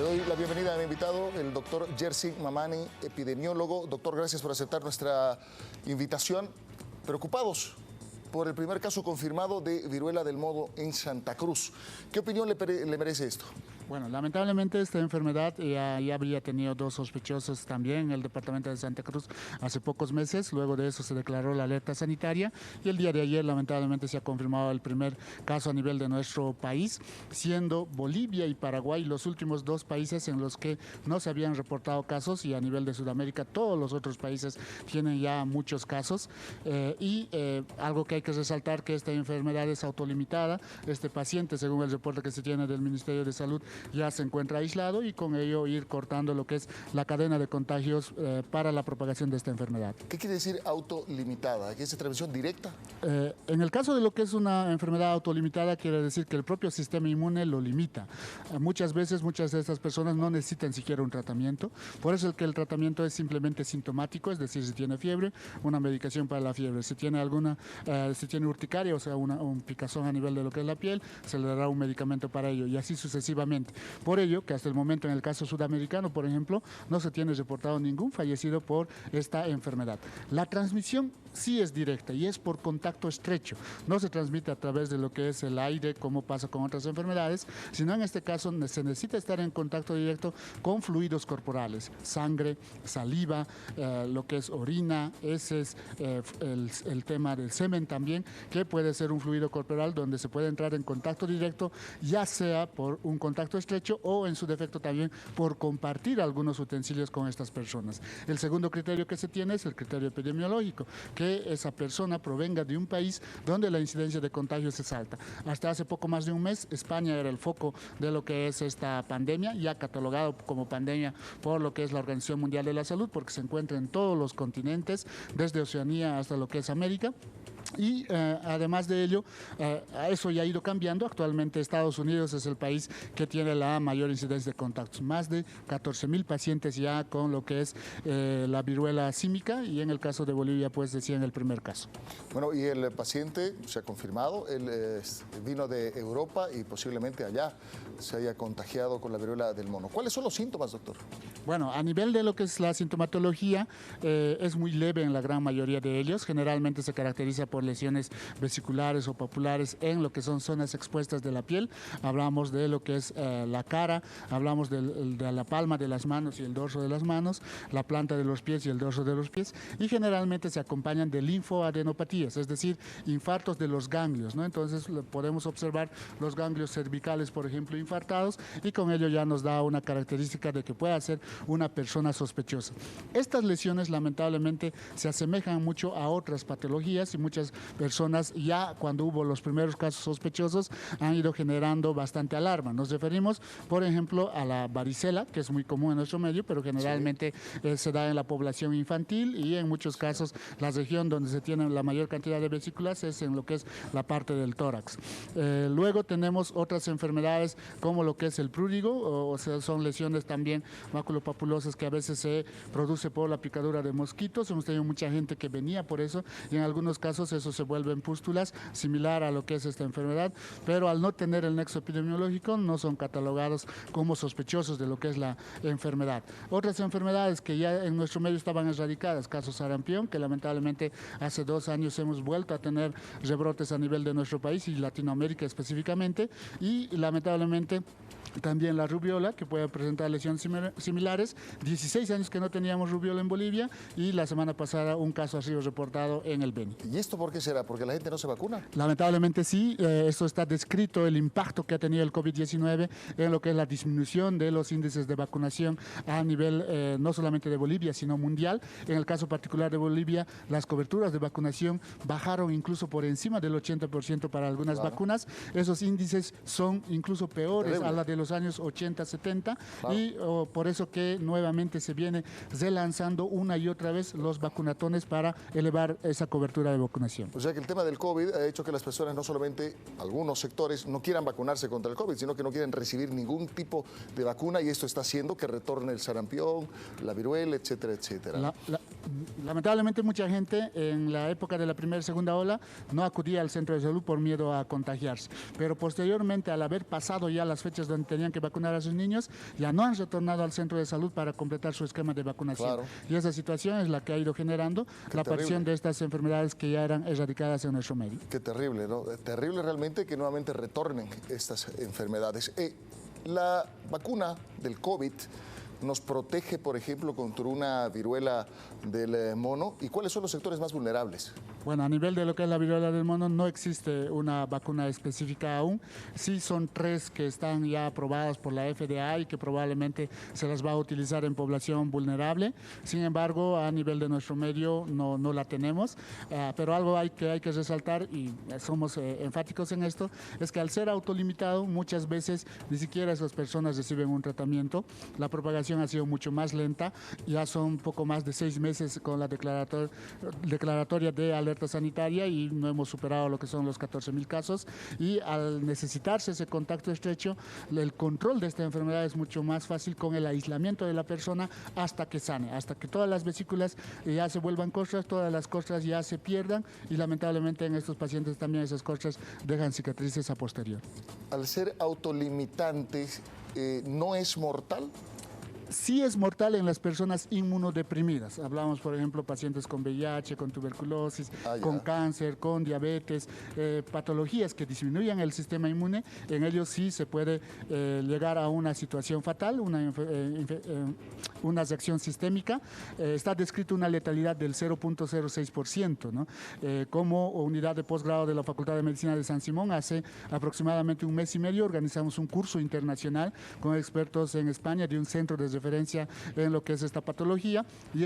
Le doy la bienvenida a mi invitado, el doctor Jerzy Mamani, epidemiólogo. Doctor, gracias por aceptar nuestra invitación. Preocupados por el primer caso confirmado de viruela del mono en Santa Cruz. ¿Qué opinión le merece esto? Bueno, lamentablemente esta enfermedad ya había tenido 2 sospechosos también en el departamento de Santa Cruz hace pocos meses. Luego de eso se declaró la alerta sanitaria y el día de ayer lamentablemente se ha confirmado el primer caso a nivel de nuestro país, siendo Bolivia y Paraguay los últimos 2 países en los que no se habían reportado casos, y a nivel de Sudamérica todos los otros países tienen ya muchos casos. Algo que hay que resaltar, que esta enfermedad es autolimitada. Este paciente, según el reporte que se tiene del Ministerio de Salud, ya se encuentra aislado y con ello ir cortando lo que es la cadena de contagios para la propagación de esta enfermedad. ¿Qué quiere decir autolimitada? ¿Qué es transmisión directa? En el caso de lo que es una enfermedad autolimitada, quiere decir que el propio sistema inmune lo limita. Muchas veces, muchas de estas personas no necesitan siquiera un tratamiento. Por eso es que el tratamiento es simplemente sintomático, es decir, si tiene fiebre, una medicación para la fiebre. Si tiene si tiene urticaria, o sea, un picazón a nivel de lo que es la piel, se le dará un medicamento para ello, y así sucesivamente. Por ello, que hasta el momento en el caso sudamericano, por ejemplo, no se tiene reportado ningún fallecido por esta enfermedad. La transmisión sí es directa y es por contacto estrecho. No se transmite a través de lo que es el aire, como pasa con otras enfermedades, sino en este caso se necesita estar en contacto directo con fluidos corporales, sangre, saliva, lo que es orina, heces, el tema del semen también, que puede ser un fluido corporal donde se puede entrar en contacto directo, ya sea por un contacto estrecho o en su defecto también por compartir algunos utensilios con estas personas. El segundo criterio que se tiene es el criterio epidemiológico, que esa persona provenga de un país donde la incidencia de contagios es alta. Hasta hace poco más de un mes, España era el foco de lo que es esta pandemia, ya catalogado como pandemia por lo que es la Organización Mundial de la Salud, porque se encuentra en todos los continentes, desde Oceanía hasta lo que es América. Y además de ello, eso ya ha ido cambiando. Actualmente Estados Unidos es el país que tiene la mayor incidencia de contactos, más de 14,000 pacientes ya con lo que es la viruela símica, y en el caso de Bolivia pues decían el primer caso. Bueno, y el paciente se ha confirmado, él vino de Europa y posiblemente allá se haya contagiado con la viruela del mono. ¿Cuáles son los síntomas, doctor? Bueno, a nivel de lo que es la sintomatología, es muy leve en la gran mayoría de ellos. Generalmente se caracteriza por lesiones vesiculares o papulares en lo que son zonas expuestas de la piel. Hablamos de lo que es la cara, hablamos de la palma de las manos y el dorso de las manos, la planta de los pies y el dorso de los pies, y generalmente se acompañan de linfoadenopatías, es decir, infartos de los ganglios, ¿no? Entonces podemos observar los ganglios cervicales, por ejemplo, infartados, y con ello ya nos da una característica de que pueda ser una persona sospechosa. Estas lesiones lamentablemente se asemejan mucho a otras patologías, y muchas personas ya cuando hubo los primeros casos sospechosos han ido generando bastante alarma. Nos referimos, por ejemplo, a la varicela, que es muy común en nuestro medio, pero generalmente se da en la población infantil, y en muchos casos la región donde se tiene la mayor cantidad de vesículas es en lo que es la parte del tórax. Luego tenemos otras enfermedades como lo que es el prurigo, o sea, son lesiones también maculopapulosas que a veces se produce por la picadura de mosquitos. Hemos tenido mucha gente que venía por eso, y en algunos casos eso se vuelven pústulas, similar a lo que es esta enfermedad, pero al no tener el nexo epidemiológico no son catalogados como sospechosos de lo que es la enfermedad. Otras enfermedades que ya en nuestro medio estaban erradicadas, caso sarampión, que lamentablemente hace 2 años hemos vuelto a tener rebrotes a nivel de nuestro país y Latinoamérica específicamente, y lamentablemente también la rubiola, que puede presentar lesiones similares. 16 años que no teníamos rubiola en Bolivia, y la semana pasada un caso ha sido reportado en el Beni. ¿Y esto por qué será? ¿Porque la gente no se vacuna? Lamentablemente sí, esto está descrito, el impacto que ha tenido el COVID-19 en lo que es la disminución de los índices de vacunación a nivel no solamente de Bolivia, sino mundial. En el caso particular de Bolivia, las coberturas de vacunación bajaron incluso por encima del 80% para algunas vacunas. Esos índices son incluso peores a la de los años 80, 70, y por eso que nuevamente se viene relanzando una y otra vez los vacunatones para elevar esa cobertura de vacunación. O sea que el tema del COVID ha hecho que las personas, no solamente algunos sectores, no quieran vacunarse contra el COVID, sino que no quieren recibir ningún tipo de vacuna, y esto está haciendo que retorne el sarampión, la viruela, etcétera, etcétera. Lamentablemente mucha gente en la época de la primera y segunda ola no acudía al centro de salud por miedo a contagiarse, pero posteriormente al haber pasado ya las fechas donde tenían que vacunar a sus niños, ya no han retornado al centro de salud para completar su esquema de vacunación. Claro. Y esa situación es la que ha ido generando la aparición de estas enfermedades que ya eran erradicadas en nuestro medio. Qué terrible, ¿no? Terrible realmente que nuevamente retornen estas enfermedades. La vacuna del COVID nos protege, por ejemplo, contra una viruela del mono. ¿Y cuáles son los sectores más vulnerables? Bueno, a nivel de lo que es la viruela del mono no existe una vacuna específica aún. Sí son 3 que están ya aprobadas por la FDA y que probablemente se las va a utilizar en población vulnerable. Sin embargo, a nivel de nuestro medio no la tenemos. Pero algo hay que resaltar, y somos enfáticos en esto, es que al ser autolimitado muchas veces ni siquiera esas personas reciben un tratamiento. La propagación ha sido mucho más lenta. Ya son poco más de 6 meses con la declaratoria de alerta sanitaria y no hemos superado lo que son los 14.000 casos, y al necesitarse ese contacto estrecho, el control de esta enfermedad es mucho más fácil con el aislamiento de la persona hasta que sane, hasta que todas las vesículas ya se vuelvan costras, todas las costras ya se pierdan, y lamentablemente en estos pacientes también esas costras dejan cicatrices a posterior. Al ser autolimitantes, ¿no es mortal? Sí es mortal en las personas inmunodeprimidas. Hablamos, por ejemplo, pacientes con VIH, con tuberculosis, con cáncer, con diabetes, patologías que disminuyan el sistema inmune. En ellos sí se puede llegar a una situación fatal, una reacción sistémica. Está descrito una letalidad del 0.06%, ¿no? Como unidad de posgrado de la Facultad de Medicina de San Simón, hace aproximadamente un mes y medio organizamos un curso internacional con expertos en España de un centro de referencia en lo que es esta patología, y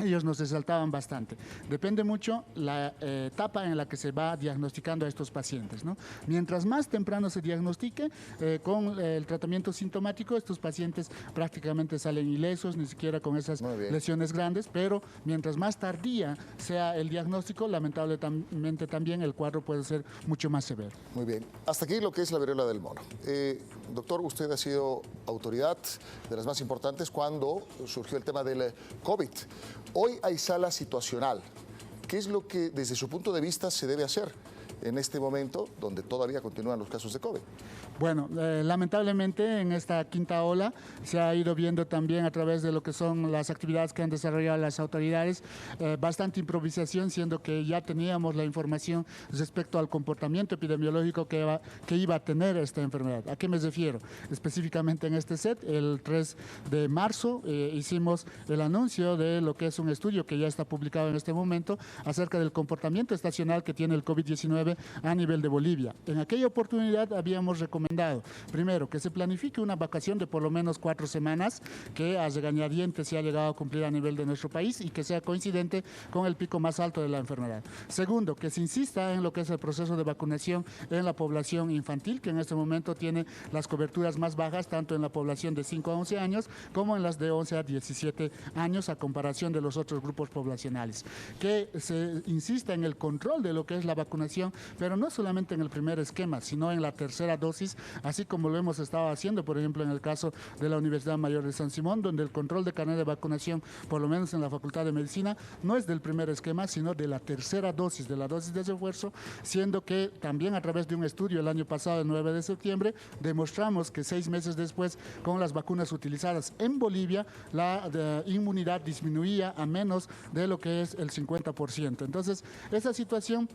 ellos nos resaltaban bastante. Depende mucho la etapa en la que se va diagnosticando a estos pacientes, ¿no? Mientras más temprano se diagnostique con el tratamiento sintomático, estos pacientes prácticamente salen ilesos, ni siquiera con esas lesiones grandes, pero mientras más tardía sea el diagnóstico, lamentablemente también el cuadro puede ser mucho más severo. Muy bien. Hasta aquí lo que es la viruela del mono. Doctor, usted ha sido autoridad de las más importantes cuando surgió el tema del COVID. Hoy hay sala situacional. ¿Qué es lo que desde su punto de vista se debe hacer en este momento donde todavía continúan los casos de COVID? Bueno, lamentablemente en esta quinta ola se ha ido viendo también a través de lo que son las actividades que han desarrollado las autoridades, bastante improvisación, siendo que ya teníamos la información respecto al comportamiento epidemiológico que iba a tener esta enfermedad. ¿A qué me refiero? Específicamente en este set, el 3 de marzo hicimos el anuncio de lo que es un estudio que ya está publicado en este momento acerca del comportamiento estacional que tiene el COVID-19 a nivel de Bolivia. En aquella oportunidad habíamos recomendado, primero, que se planifique una vacación de por lo menos 4 semanas, que a regañadientes se ha llegado a cumplir a nivel de nuestro país y que sea coincidente con el pico más alto de la enfermedad. Segundo, que se insista en lo que es el proceso de vacunación en la población infantil, que en este momento tiene las coberturas más bajas, tanto en la población de 5 a 11 años como en las de 11 a 17 años, a comparación de los otros grupos poblacionales. Que se insista en el control de lo que es la vacunación, pero no solamente en el primer esquema, sino en la tercera dosis, así como lo hemos estado haciendo, por ejemplo, en el caso de la Universidad Mayor de San Simón, donde el control de carnet de vacunación, por lo menos en la Facultad de Medicina, no es del primer esquema, sino de la tercera dosis, de la dosis de refuerzo, siendo que también a través de un estudio el año pasado, el 9 de septiembre, demostramos que 6 meses después, con las vacunas utilizadas en Bolivia, la inmunidad disminuía a menos de lo que es el 50%. Entonces, esa situación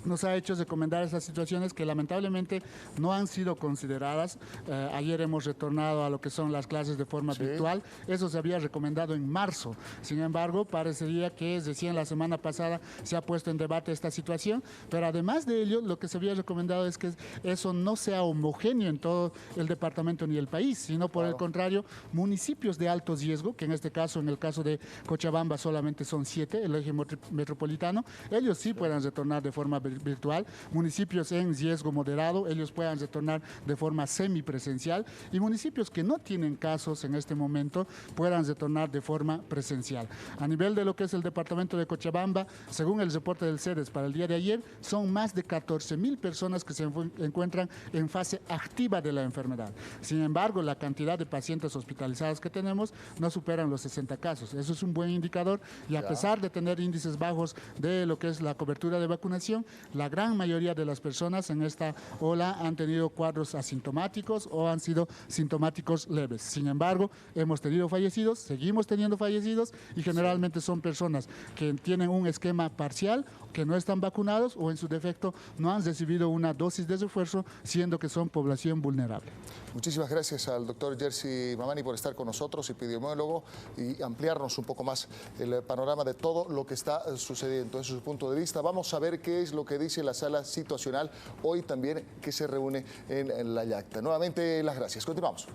nos ha hecho recomendar esas situaciones que lamentablemente no han sido consideradas. Ayer hemos retornado a lo que son las clases de forma virtual. Eso se había recomendado en marzo. Sin embargo, parecería que recién la semana pasada se ha puesto en debate esta situación, pero además de ello, lo que se había recomendado es que eso no sea homogéneo en todo el departamento ni el país, sino por el contrario, municipios de alto riesgo, que en este caso, en el caso de Cochabamba solamente son 7, el eje metropolitano, ellos sí puedan retornar de forma virtual virtual, municipios en riesgo moderado, ellos puedan retornar de forma semipresencial y municipios que no tienen casos en este momento puedan retornar de forma presencial. A nivel de lo que es el departamento de Cochabamba, según el reporte del CEDES para el día de ayer, son más de 14.000 personas que se encuentran en fase activa de la enfermedad. Sin embargo, la cantidad de pacientes hospitalizados que tenemos no superan los 60 casos. Eso es un buen indicador y a pesar de tener índices bajos de lo que es la cobertura de vacunación, la gran mayoría de las personas en esta ola han tenido cuadros asintomáticos o han sido sintomáticos leves. Sin embargo, hemos tenido fallecidos, seguimos teniendo fallecidos y generalmente son personas que tienen un esquema parcial, que no están vacunados o en su defecto no han recibido una dosis de refuerzo, siendo que son población vulnerable. Muchísimas gracias al doctor Jerzy Mamani por estar con nosotros, epidemiólogo, y ampliarnos un poco más el panorama de todo lo que está sucediendo desde su punto de vista. Vamos a ver qué es lo que dice la sala situacional hoy también que se reúne en La Llacta. Nuevamente las gracias. Continuamos.